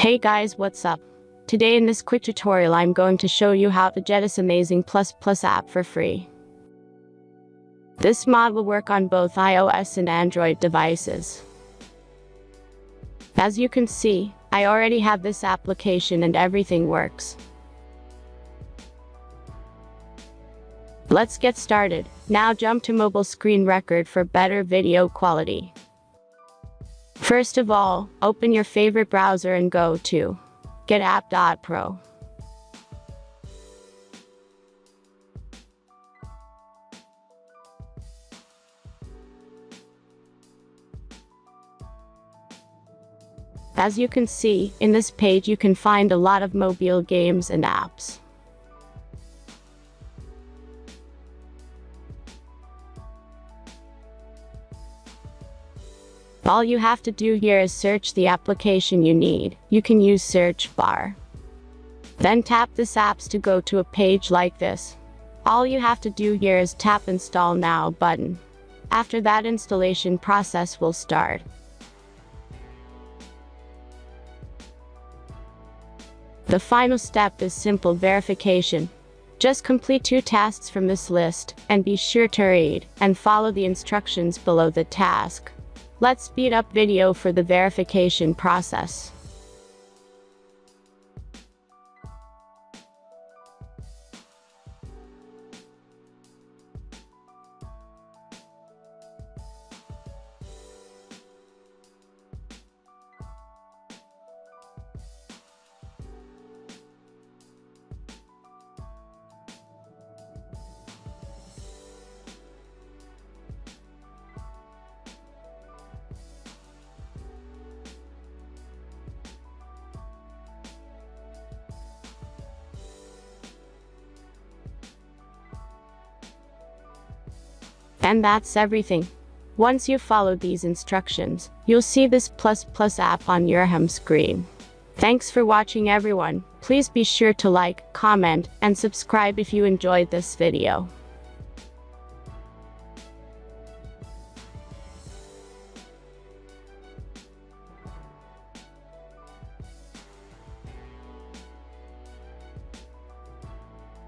Hey guys, what's up? Today in this quick tutorial I'm going to show you how to get this amazing ++ app for free. This mod will work on both iOS and Android devices. As you can see, I already have this application and everything works. Let's get started. Now jump to mobile screen record for better video quality. First of all, open your favorite browser and go to getapp.pro. As you can see, in this page you can find a lot of mobile games and apps. All you have to do here is search the application you need. You can use search bar. Then tap this apps to go to a page like this. All you have to do here is tap install now button. After that, installation process will start. The final step is simple verification. Just complete 2 tasks from this list, and be sure to read and follow the instructions below the task. Let's speed up video for the verification process. And that's everything. Once you follow these instructions, you'll see this ++ app on your home screen. Thanks for watching everyone. Please be sure to like, comment, and subscribe if you enjoyed this video.